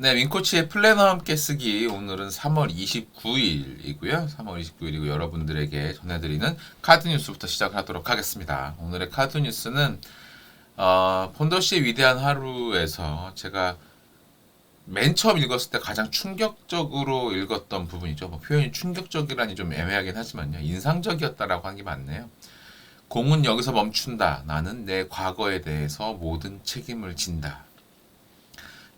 네, 민코치의 플래너 함께 쓰기 오늘은 3월 29일이고요. 3월 29일이고 여러분들에게 전해드리는 카드 뉴스부터 시작하도록 하겠습니다. 오늘의 카드 뉴스는 폰더시의 위대한 하루에서 제가 맨 처음 읽었을 때 가장 충격적으로 읽었던 부분이죠. 뭐 표현이 충격적이라니 좀 애매하긴 하지만요. 인상적이었다라고 하는 게 맞네요. 공은 여기서 멈춘다. 나는 내 과거에 대해서 모든 책임을 진다.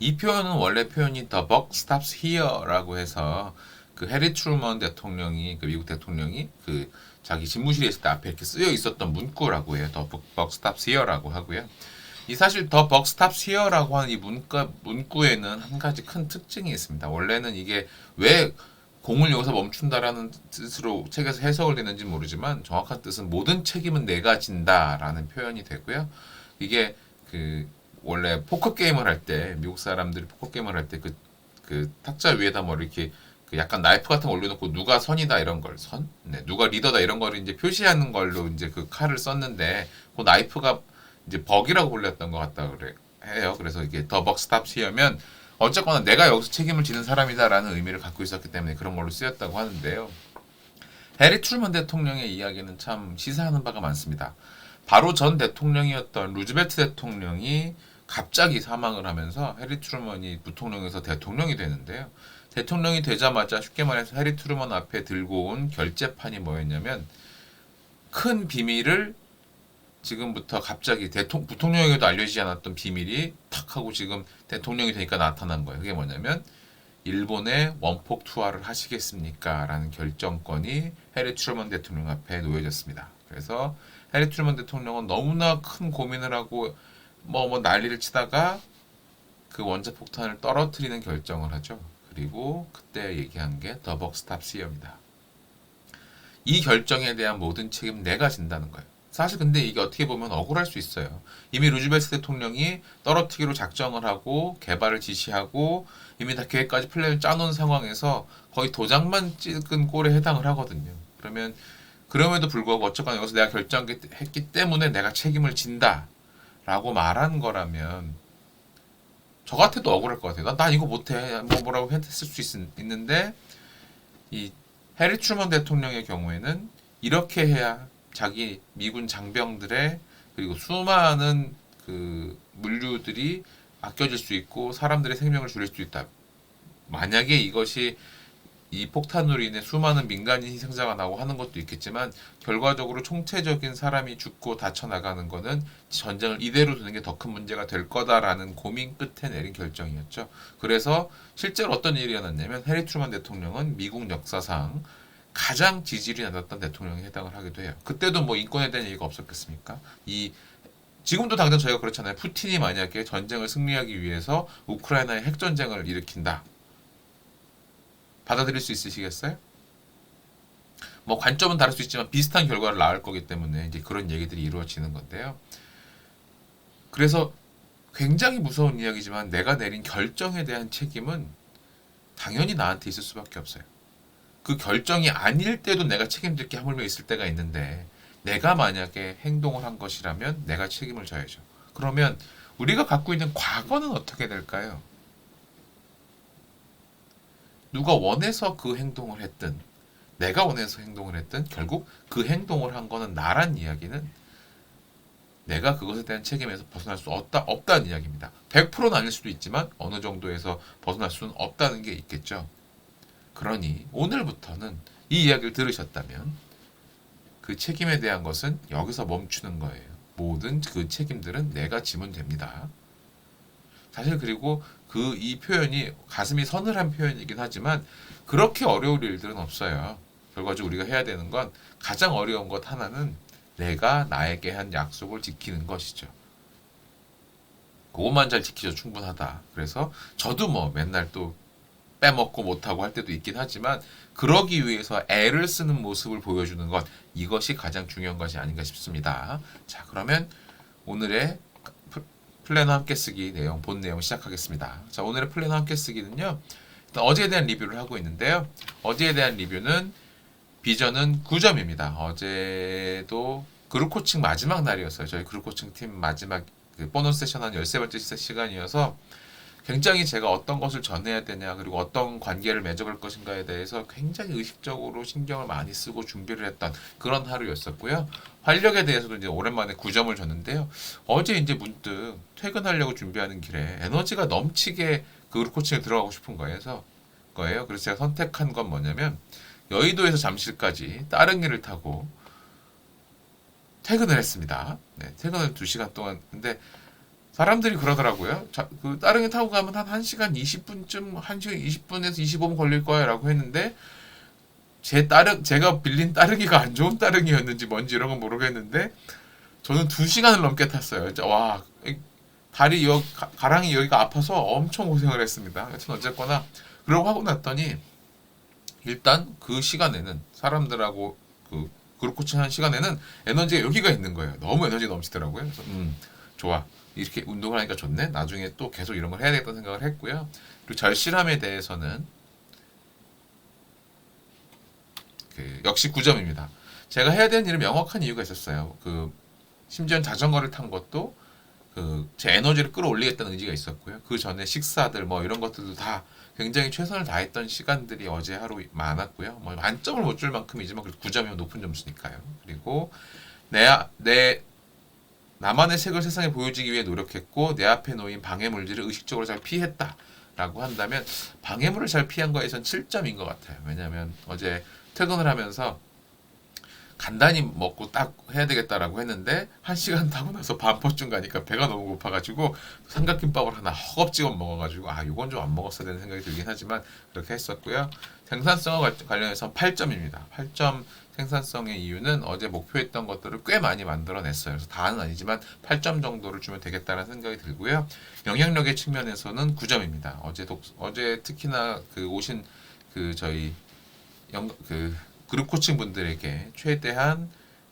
이 표현은 원래 표현이 The buck stops here라고 해서 그 해리 트루먼 대통령이 그 미국 대통령이 그 자기 집무실에 있을 때 앞에 이렇게 쓰여 있었던 문구라고 해요. The buck stops here라고 하고요. 이 사실 The buck stops here라고 하는 이 문구에는 한 가지 큰 특징이 있습니다. 원래는 이게 왜 공을 여기서 멈춘다라는 뜻으로 책에서 해석을 되는지 모르지만 정확한 뜻은 모든 책임은 내가 진다라는 표현이 되고요. 이게 그 원래 포커 게임을 할 때 미국 사람들이 포커 게임을 할 때 그 탁자 위에다 뭐 이렇게 그 약간 나이프 같은 거 올려놓고 누가 선이다 이런 걸 선? 네, 누가 리더다 이런 거를 이제 표시하는 걸로 이제 그 칼을 썼는데 그 나이프가 이제 벅이라고 불렸던 것 같다 그래 해요. 그래서 이게 더 벅 스탑 시하면 어쨌거나 내가 여기서 책임을 지는 사람이다라는 의미를 갖고 있었기 때문에 그런 걸로 쓰였다고 하는데요. 해리 트루먼 대통령의 이야기는 참 시사하는 바가 많습니다. 바로 전 대통령이었던 루즈벨트 대통령이 갑자기 사망을 하면서 해리 트루먼이 부통령에서 대통령이 되는데요. 대통령이 되자마자 쉽게 말해서 해리 트루먼 앞에 들고 온 결재판이 뭐였냐면 큰 비밀을 지금부터 갑자기 부통령에게도 알려지지 않았던 비밀이 탁 하고 지금 대통령이 되니까 나타난 거예요. 그게 뭐냐면 일본에 원폭 투하를 하시겠습니까? 라는 결정권이 해리 트루먼 대통령 앞에 놓여졌습니다. 그래서 해리 트루먼 대통령은 너무나 큰 고민을 하고 뭐 난리를 치다가 그 원자폭탄을 떨어뜨리는 결정을 하죠. 그리고 그때 얘기한 게 더벅 스탑 시어입니다. 이 결정에 대한 모든 책임 내가 진다는 거예요. 사실 근데 이게 어떻게 보면 억울할 수 있어요. 이미 루즈벨트 대통령이 떨어뜨기로 작정을 하고 개발을 지시하고 이미 다 계획까지 플랜을 짜놓은 상황에서 거의 도장만 찍은 꼴에 해당을 하거든요. 그러면 그럼에도 불구하고 어쨌거나 여기서 내가 결정했기 때문에 내가 책임을 진다 라고 말한 거라면 저 같아도 억울할 것 같아요. 난 이거 못해. 뭐라고 했을 수 있는데 이 해리 트루먼 대통령의 경우에는 이렇게 해야 자기 미군 장병들의 그리고 수많은 그 물류들이 아껴질 수 있고 사람들의 생명을 줄일 수 있다. 만약에 이것이 이 폭탄으로 인해 수많은 민간인 희생자가 나고 하는 것도 있겠지만 결과적으로 총체적인 사람이 죽고 다쳐나가는 것은 전쟁을 이대로 두는 게 더 큰 문제가 될 거다라는 고민 끝에 내린 결정이었죠. 그래서 실제로 어떤 일이 일어났냐면 해리 트루먼 대통령은 미국 역사상 가장 지지율이 낮았던 대통령에 해당을 하기도 해요. 그때도 뭐 인권에 대한 얘기가 없었겠습니까? 지금도 당장 저희가 그렇잖아요. 푸틴이 만약에 전쟁을 승리하기 위해서 우크라이나에 핵전쟁을 일으킨다. 받아들일 수 있으시겠어요? 뭐 관점은 다를 수 있지만 비슷한 결과를 낳을 거기 때문에 이제 그런 얘기들이 이루어지는 건데요. 그래서 굉장히 무서운 이야기지만 내가 내린 결정에 대한 책임은 당연히 나한테 있을 수밖에 없어요. 그 결정이 아닐 때도 내가 책임질 게 하물며 있을 때가 있는데 내가 만약에 행동을 한 것이라면 내가 책임을 져야죠. 그러면 우리가 갖고 있는 과거는 어떻게 될까요? 누가 원해서 그 행동을 했든 내가 원해서 행동을 했든 결국 그 행동을 한 거는 나란 이야기는 내가 그것에 대한 책임에서 벗어날 수 없다는 이야기입니다. 100%는 아닐 수도 있지만 어느 정도에서 벗어날 수는 없다는 게 있겠죠. 그러니 오늘부터는 이 이야기를 들으셨다면 그 책임에 대한 것은 여기서 멈추는 거예요. 모든 그 책임들은 내가 지면 됩니다. 사실 그리고 이 표현이 가슴이 서늘한 표현이긴 하지만 그렇게 어려울 일들은 없어요. 결과적으로 우리가 해야 되는 건 가장 어려운 것 하나는 내가 나에게 한 약속을 지키는 것이죠. 그것만 잘 지키죠. 충분하다. 그래서 저도 뭐 맨날 또 빼먹고 못하고 할 때도 있긴 하지만 그러기 위해서 애를 쓰는 모습을 보여주는 것 이것이 가장 중요한 것이 아닌가 싶습니다. 자 그러면 오늘의 플래너 함께 쓰기 본 내용 시작하겠습니다. 자 오늘의 플래너 함께 쓰기는요. 일단 어제에 대한 리뷰를 하고 있는데요. 어제에 대한 리뷰는 비전은 9점입니다. 어제도 그룹 코칭 마지막 날이었어요. 저희 그룹 코칭 팀 마지막 그 보너스 세션 한 13번째 시간이어서 굉장히 제가 어떤 것을 전해야 되냐 그리고 어떤 관계를 맺어갈 것인가에 대해서 굉장히 의식적으로 신경을 많이 쓰고 준비를 했던 그런 하루였었고요. 활력에 대해서도 이제 오랜만에 9점을 줬는데요. 어제 이제 문득 퇴근하려고 준비하는 길에 에너지가 넘치게 그 코칭에 들어가고 싶은 거예요. 그래서 제가 선택한 건 뭐냐면 여의도에서 잠실까지 따릉이를 타고 퇴근을 했습니다. 네, 퇴근을 2시간 동안. 근데 사람들이 그러더라고요. 그 따릉이 타고 가면 한 1시간 20분쯤, 1시간 20분에서 25분 걸릴 거야 라고 했는데, 제가 빌린 따릉이가 안 좋은 따릉이였는지 뭔지 이런 건 모르겠는데, 저는 2시간을 넘게 탔어요. 진짜, 와, 다리 가랑이 여기가 아파서 엄청 고생을 했습니다. 여튼 어쨌거나, 그러고 하고 났더니, 일단 그 시간에는, 사람들하고 그룹 코칭 한 시간에는 에너지가 여기가 있는 거예요. 너무 에너지 넘치더라고요. 그래서, 좋아. 이렇게 운동을 하니까 좋네. 나중에 또 계속 이런 걸 해야 되겠다는 생각을 했고요. 그리고 절실함에 대해서는 역시 9점입니다. 제가 해야 되는 일은 명확한 이유가 있었어요. 심지어 자전거를 탄 것도 제 에너지를 끌어올리겠다는 의지가 있었고요. 그 전에 식사들 뭐 이런 것들도 다 굉장히 최선을 다했던 시간들이 어제 하루 많았고요. 뭐 만점을 못 줄 만큼이지만 그래도 9점이면 높은 점수니까요. 그리고 내 나만의 색을 세상에 보여주기 위해 노력했고 내 앞에 놓인 방해물들을 의식적으로 잘 피했다 라고 한다면 방해물을 잘 피한 거에선 7점인 것 같아요. 왜냐하면 어제 퇴근을 하면서 간단히 먹고 딱 해야 되겠다라고 했는데 1시간 타고 나서 반포쯤 가니까 배가 너무 고파가지고 삼각김밥을 하나 허겁지겁 먹어가지고 이건 좀 안 먹었어야 되는 생각이 들긴 하지만 그렇게 했었고요. 생산성과 관련해서 8점입니다. 8점 생산성의 이유는 어제 목표했던 것들을 꽤 많이 만들어냈어요. 그래서 다는 아니지만 8점 정도를 주면 되겠다는 생각이 들고요. 영향력의 측면에서는 9점입니다. 어제 특히나 오신 저희 그룹 코칭 분들에게 최대한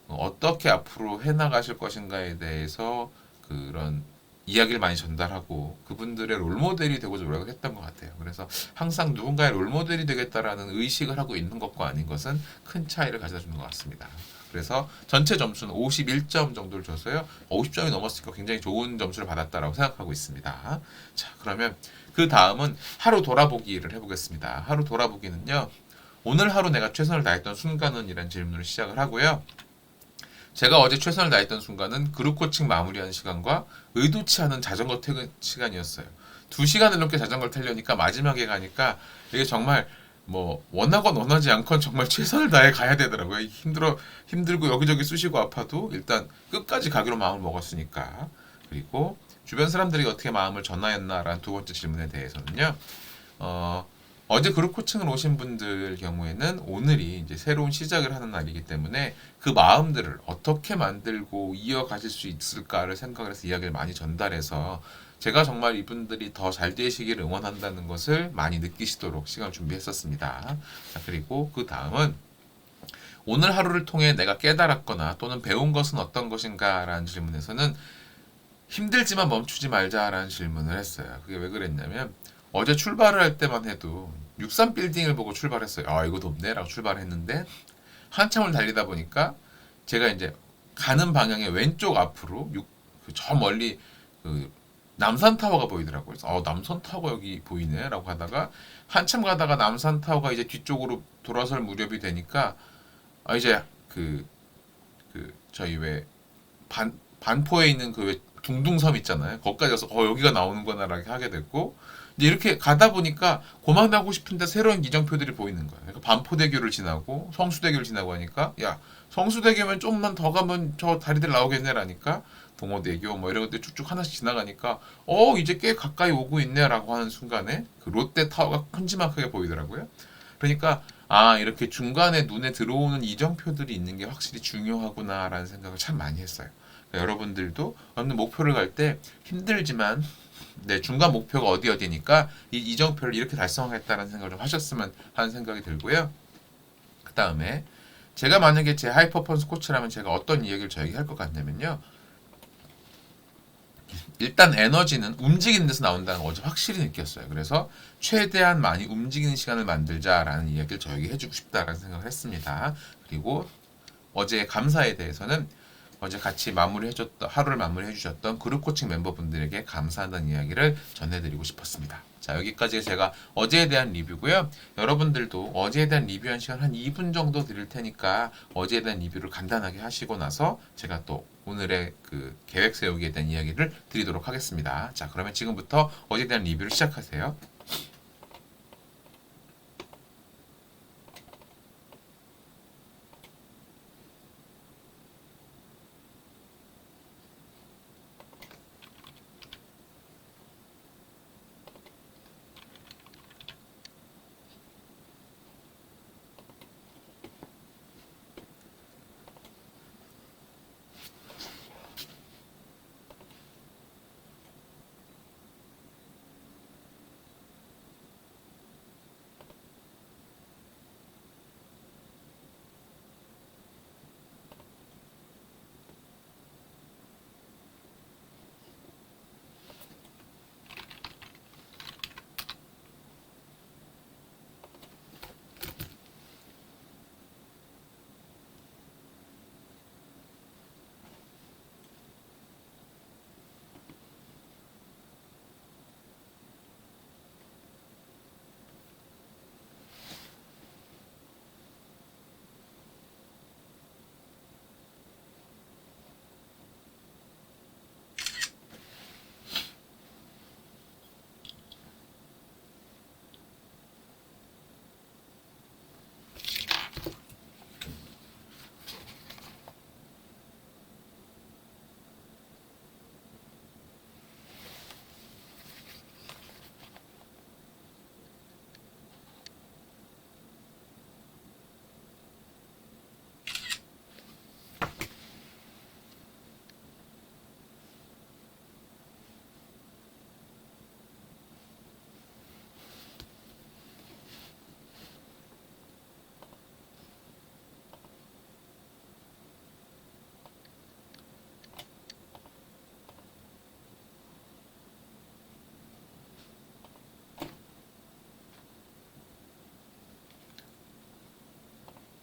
어떻게 앞으로 해나가실 것인가에 대해서 그런 이야기를 많이 전달하고 그분들의 롤모델이 되고자 노력을 했던 것 같아요. 그래서 항상 누군가의 롤모델이 되겠다라는 의식을 하고 있는 것과 아닌 것은 큰 차이를 가져다 주는 것 같습니다. 그래서 전체 점수는 51점 정도를 줘서요. 50점이 넘었으니까 굉장히 좋은 점수를 받았다라고 생각하고 있습니다. 자, 그러면 그 다음은 하루 돌아보기를 해보겠습니다. 하루 돌아보기는요. 오늘 하루 내가 최선을 다했던 순간은 이란 질문으로 시작을 하고요. 제가 어제 최선을 다했던 순간은 그룹 코칭 마무리하는 시간과 의도치 않은 자전거 퇴근 시간이었어요. 2시간을 넘게 자전거를 타려니까 마지막에 가니까 이게 정말 뭐 원하건 원하지 않건 정말 최선을 다해 가야 되더라고요. 힘들고 여기저기 쑤시고 아파도 일단 끝까지 가기로 마음을 먹었으니까. 그리고 주변 사람들이 어떻게 마음을 전하였나라는 두 번째 질문에 대해서는요. 어제 그룹 코칭을 오신 분들 경우에는 오늘이 이제 새로운 시작을 하는 날이기 때문에 그 마음들을 어떻게 만들고 이어가실 수 있을까를 생각을 해서 이야기를 많이 전달해서 제가 정말 이분들이 더 잘 되시기를 응원한다는 것을 많이 느끼시도록 시간을 준비했었습니다. 자, 그리고 그 다음은 오늘 하루를 통해 내가 깨달았거나 또는 배운 것은 어떤 것인가 라는 질문에서는 힘들지만 멈추지 말자라는 질문을 했어요. 그게 왜 그랬냐면 어제 출발을 할 때만 해도 63 빌딩을 보고 출발했어요. 이거 높네 라고 출발했는데 한참을 달리다 보니까 제가 이제 가는 방향의 왼쪽 앞으로 저 멀리 남산타워가 보이더라고요. 그래서 남산타워가 여기 보이네 라고 하다가 한참 가다가 남산타워가 이제 뒤쪽으로 돌아설 무렵이 되니까 이제 저희 왜 반포에 있는 왜 둥둥섬 있잖아요. 거기까지 가서 여기가 나오는구나 라고 하게 됐고 이제 이렇게 가다 보니까 그만하고 싶은데 새로운 이정표들이 보이는 거예요. 그러니까 반포대교를 지나고 성수대교를 지나고 하니까 야 성수대교면 좀만 더 가면 저 다리들 나오겠네라니까 동호대교 뭐 이런 것들 쭉쭉 하나씩 지나가니까 이제 꽤 가까이 오고 있네라고 하는 순간에 그 롯데타워가 큼지막하게 보이더라고요. 그러니까 이렇게 중간에 눈에 들어오는 이정표들이 있는 게 확실히 중요하구나라는 생각을 참 많이 했어요. 그러니까 여러분들도 어느 목표를 갈 때 힘들지만 중간 목표가 어디니까 이 이정표를 이렇게 달성하겠다는 생각을 좀 하셨으면 하는 생각이 들고요. 그 다음에 제가 만약에 제 하이퍼포먼스 코치라면 제가 어떤 이야기를 저에게 할 것 같냐면요. 일단 에너지는 움직이는 데서 나온다는 걸 어제 확실히 느꼈어요. 그래서 최대한 많이 움직이는 시간을 만들자라는 이야기를 저에게 해주고 싶다라는 생각을 했습니다. 그리고 어제 감사에 대해서는 어제 같이 마무리해줬던 하루를 마무리해주셨던 그룹 코칭 멤버분들에게 감사하다는 이야기를 전해드리고 싶었습니다. 자, 여기까지 제가 어제에 대한 리뷰고요. 여러분들도 어제에 대한 리뷰한 시간 한 2분 정도 드릴 테니까 어제에 대한 리뷰를 간단하게 하시고 나서 제가 또 오늘의 그 계획 세우기에 대한 이야기를 드리도록 하겠습니다. 자, 그러면 지금부터 어제에 대한 리뷰를 시작하세요.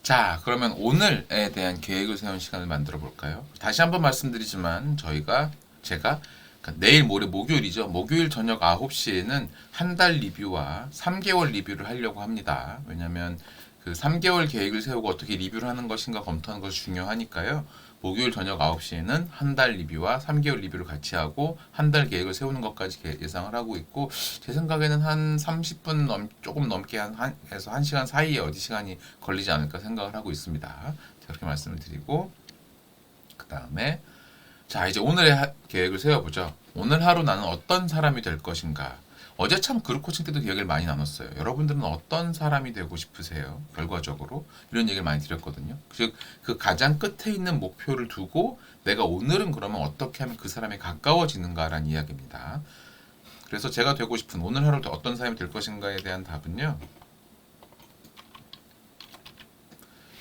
자, 그러면 오늘에 대한 계획을 세운 시간을 만들어 볼까요? 다시 한번 말씀드리지만 제가 내일 모레 목요일이죠. 목요일 저녁 9시에는 한 달 리뷰와 3개월 리뷰를 하려고 합니다. 왜냐면 그 3개월 계획을 세우고 어떻게 리뷰를 하는 것인가 검토하는 것이 중요하니까요. 목요일 저녁 9시에는 한 달 리뷰와 3개월 리뷰를 같이 하고 한 달 계획을 세우는 것까지 예상을 하고 있고, 제 생각에는 한 30분 조금 넘게 해서 1시간 사이에 어디 시간이 걸리지 않을까 생각을 하고 있습니다. 제가 그렇게 말씀을 드리고, 그 다음에 자, 이제 오늘의 계획을 세워보죠. 오늘 하루 나는 어떤 사람이 될 것인가. 어제 참 그룹 코칭 때도 이야기를 많이 나눴어요. 여러분들은 어떤 사람이 되고 싶으세요? 결과적으로 이런 얘기를 많이 드렸거든요. 즉, 그 가장 끝에 있는 목표를 두고 내가 오늘은 그러면 어떻게 하면 그 사람에 가까워지는가라는 이야기입니다. 그래서 제가 되고 싶은 오늘 하루 어떤 사람이 될 것인가에 대한 답은요.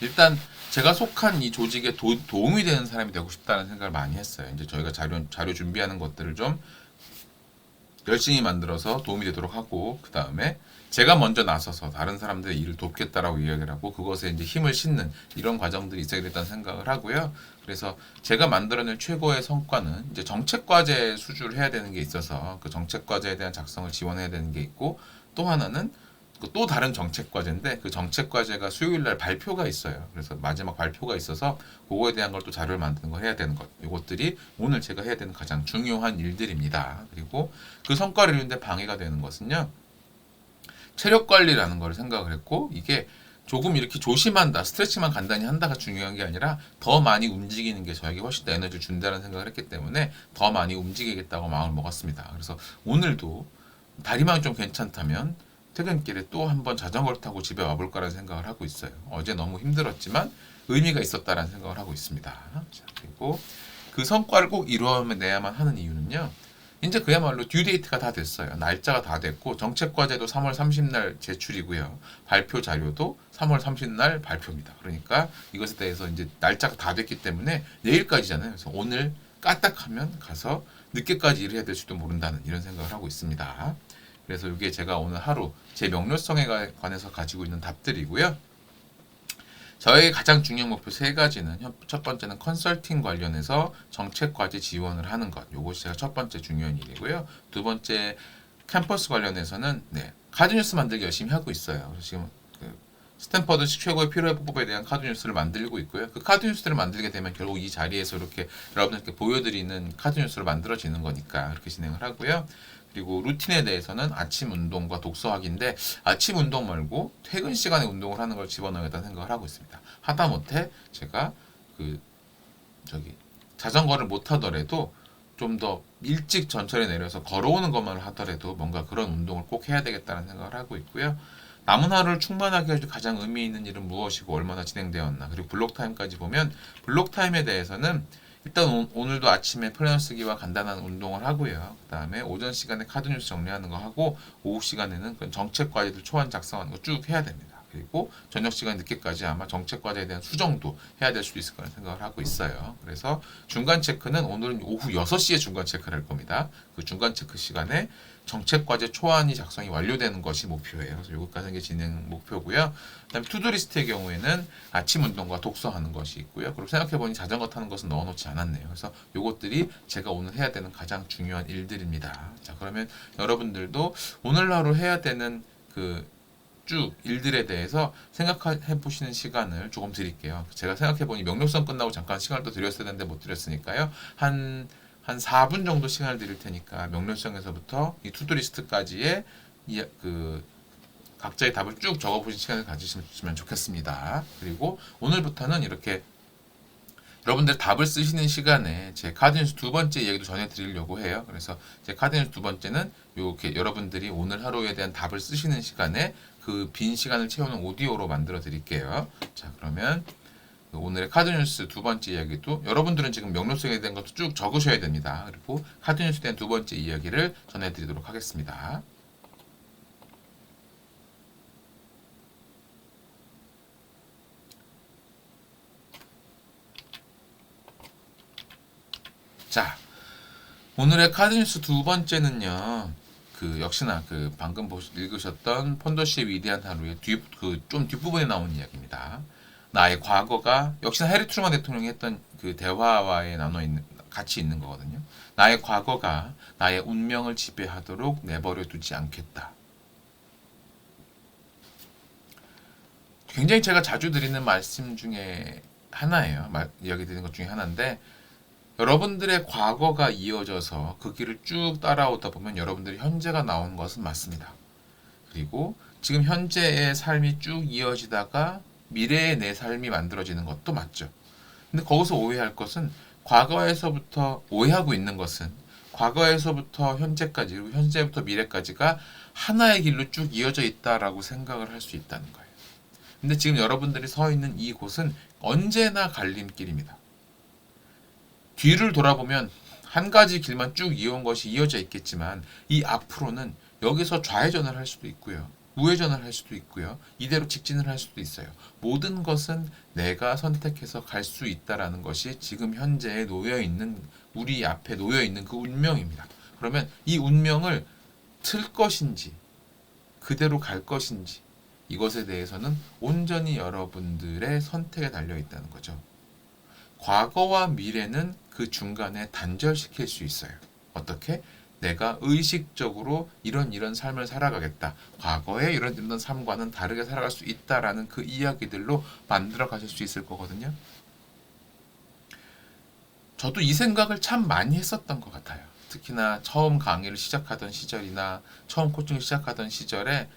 일단 제가 속한 이 조직에 도움이 되는 사람이 되고 싶다는 생각을 많이 했어요. 이제 저희가 자료 준비하는 것들을 좀 열심히 만들어서 도움이 되도록 하고, 그 다음에 제가 먼저 나서서 다른 사람들의 일을 돕겠다라고 이야기를 하고 그것에 이제 힘을 싣는 이런 과정들이 있어야 된다는 생각을 하고요. 그래서 제가 만들어낼 최고의 성과는 이제 정책 과제 수주를 해야 되는 게 있어서 그 정책 과제에 대한 작성을 지원해야 되는 게 있고, 또 하나는 또 다른 정책 과제인데 그 정책 과제가 수요일 날 발표가 있어요. 그래서 마지막 발표가 있어서 그거에 대한 걸 또 자료를 만드는 거 해야 되는 것. 이것들이 오늘 제가 해야 되는 가장 중요한 일들입니다. 그리고 그 성과를 이루는데 방해가 되는 것은요. 체력 관리라는 걸 생각을 했고, 이게 조금 이렇게 조심한다, 스트레치만 간단히 한다가 중요한 게 아니라 더 많이 움직이는 게 저에게 훨씬 더 에너지를 준다는 생각을 했기 때문에 더 많이 움직이겠다고 마음을 먹었습니다. 그래서 오늘도 다리만 좀 괜찮다면 퇴근길에 또 한번 자전거를 타고 집에 와볼 거라는 생각을 하고 있어요. 어제 너무 힘들었지만 의미가 있었다라는 생각을 하고 있습니다. 자, 그리고 그 성과를 꼭 이루어내야만 하는 이유는요. 이제 그야말로 듀데이트가 다 됐어요. 날짜가 다 됐고 정책과제도 3월 30날 제출이고요. 발표 자료도 3월 30날 발표입니다. 그러니까 이것에 대해서 이제 날짜가 다 됐기 때문에 내일까지잖아요. 그래서 오늘 까딱하면 가서 늦게까지 일을 해야 될지도 모른다는 이런 생각을 하고 있습니다. 그래서 이게 제가 오늘 하루 제 명료성에 관해서 가지고 있는 답들이고요. 저의 가장 중요한 목표 세 가지는 첫 번째는 컨설팅 관련해서 정책 과제 지원을 하는 것. 요것이 제가 첫 번째 중요한 일이고요. 두 번째 캠퍼스 관련해서는 카드뉴스 만들기 열심히 하고 있어요. 그래서 지금 스탠퍼드 최고의 필요해법에 대한 카드뉴스를 만들고 있고요. 그 카드뉴스를 만들게 되면 결국 이 자리에서 이렇게 여러분들께 보여드리는 카드뉴스를 만들어지는 거니까 그렇게 진행을 하고요. 그리고 루틴에 대해서는 아침 운동과 독서하기인데 아침 운동 말고 퇴근 시간에 운동을 하는 걸 집어넣어야겠다는 생각을 하고 있습니다. 하다못해 제가 자전거를 못 하더라도 좀 더 일찍 전철에 내려서 걸어오는 것만 하더라도 뭔가 그런 운동을 꼭 해야 되겠다는 생각을 하고 있고요. 남은 하루를 충만하게 할 가장 의미 있는 일은 무엇이고 얼마나 진행되었나, 그리고 블록타임까지 보면 블록타임에 대해서는 일단 오늘도 아침에 플래너 쓰기와 간단한 운동을 하고요. 그 다음에 오전 시간에 카드 뉴스 정리하는 거 하고 오후 시간에는 정책 과제들 초안 작성하는 거 쭉 해야 됩니다. 그리고 저녁 시간 늦게까지 아마 정책 과제에 대한 수정도 해야 될 수도 있을 거라는 생각을 하고 있어요. 그래서 중간 체크는 오늘은 오후 6시에 중간 체크를 할 겁니다. 그 중간 체크 시간에 정책 과제 초안이 작성이 완료되는 것이 목표예요. 그래서 이것까지 게 진행 목표고요. 그다음에 투두리스트의 경우에는 아침 운동과 독서하는 것이 있고요. 그리고 생각해보니 자전거 타는 것은 넣어놓지 않았네요. 그래서 이것들이 제가 오늘 해야 되는 가장 중요한 일들입니다. 자, 그러면 여러분들도 오늘 하루 해야 되는 쭉 일들에 대해서 생각해 보시는 시간을 조금 드릴게요. 제가 생각해 보니 명료성 끝나고 잠깐 시간을 또 드렸어야 되는데 못 드렸으니까요. 한 4분 정도 시간을 드릴 테니까 명료성에서부터 이 투두리스트까지의 각자의 답을 쭉 적어보신 시간을 가지시면 좋겠습니다. 그리고 오늘부터는 이렇게 여러분들 답을 쓰시는 시간에 제 카드뉴스 두 번째 이야기도 전해드리려고 해요. 그래서 제 카드뉴스 두 번째는 이렇게 여러분들이 오늘 하루에 대한 답을 쓰시는 시간에 그 빈 시간을 채우는 오디오로 만들어 드릴게요. 자, 그러면 오늘의 카드뉴스 두 번째 이야기도 여러분들은 지금 명료성에 대한 것도 쭉 적으셔야 됩니다. 그리고 카드뉴스에 대한 두 번째 이야기를 전해드리도록 하겠습니다. 자, 오늘의 카드뉴스 두 번째는요. 역시나 방금 읽으셨던 폰더시의 위대한 하루의 좀 뒷부분에 나온 이야기입니다. 나의 과거가 역시나 해리 트루먼 대통령이 했던 그 대화와에 같이 있는 거거든요. 나의 과거가 나의 운명을 지배하도록 내버려 두지 않겠다. 굉장히 제가 자주 드리는 말씀 중에 하나예요. 이야기 드리는 것 중에 하나인데 여러분들의 과거가 이어져서 그 길을 쭉 따라오다 보면 여러분들이 현재가 나오는 것은 맞습니다. 그리고 지금 현재의 삶이 쭉 이어지다가 미래의 내 삶이 만들어지는 것도 맞죠. 근데 거기서 오해할 것은 오해하고 있는 것은 과거에서부터 현재까지 그리고 현재부터 미래까지가 하나의 길로 쭉 이어져 있다라고 생각을 할 수 있다는 거예요. 근데 지금 여러분들이 서 있는 이곳은 언제나 갈림길입니다. 뒤를 돌아보면 한 가지 길만 쭉 이어온 것이 이어져 있겠지만 이 앞으로는 여기서 좌회전을 할 수도 있고요. 우회전을 할 수도 있고요. 이대로 직진을 할 수도 있어요. 모든 것은 내가 선택해서 갈 수 있다라는 것이 지금 현재에 우리 앞에 놓여 있는 그 운명입니다. 그러면 이 운명을 틀 것인지 그대로 갈 것인지 이것에 대해서는 온전히 여러분들의 선택에 달려 있다는 거죠. 과거와 미래는 그 중간에 단절시킬 수 있어요. 어떻게? 내가 의식적으로 이런 삶을 살아가겠다. 과거에 이런 삶과는 다르게 살아갈 수 있다라는 그 이야기들로 만들어 가실 수 있을 거거든요. 저도 이 생각을 참 많이 했었던 것 같아요. 특히나 처음 강의를 시작하던 시절이나 처음 코칭을 시작하던 시절에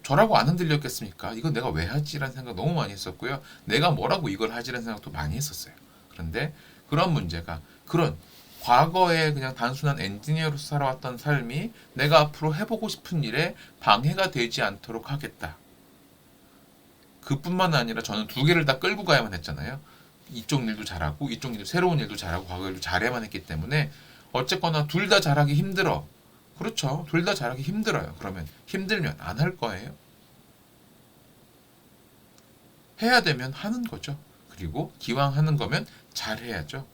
저라고 안 흔들렸겠습니까? 이건 내가 왜 하지라는 생각 너무 많이 했었고요. 내가 뭐라고 이걸 하지라는 생각도 많이 했었어요. 그런데 그런 문제가 과거에 그냥 단순한 엔지니어로서 살아왔던 삶이 내가 앞으로 해보고 싶은 일에 방해가 되지 않도록 하겠다. 그뿐만 아니라 저는 두 개를 다 끌고 가야만 했잖아요. 이쪽 일도 잘하고 이쪽 일도 새로운 일도 잘하고 과거 일도 잘해야만 했기 때문에 어쨌거나 둘 다 잘하기 힘들어. 그렇죠. 둘 다 잘하기 힘들어요. 그러면 힘들면 안 할 거예요. 해야 되면 하는 거죠. 그리고 기왕 하는 거면 잘해야죠.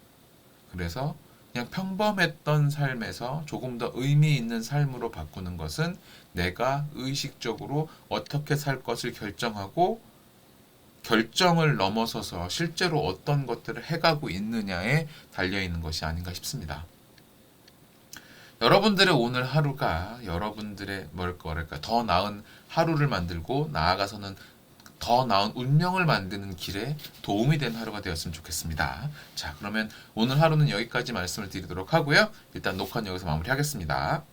그래서 그냥 평범했던 삶에서 조금 더 의미 있는 삶으로 바꾸는 것은 내가 의식적으로 어떻게 살 것을 결정하고 결정을 넘어서서 실제로 어떤 것들을 해가고 있느냐에 달려있는 것이 아닌가 싶습니다. 여러분들의 오늘 하루가 여러분들의 뭐랄까 더 나은 하루를 만들고 나아가서는 더 나은 운명을 만드는 길에 도움이 되는 하루가 되었으면 좋겠습니다. 자, 그러면 오늘 하루는 여기까지 말씀을 드리도록 하고요. 일단 녹화는 여기서 마무리하겠습니다.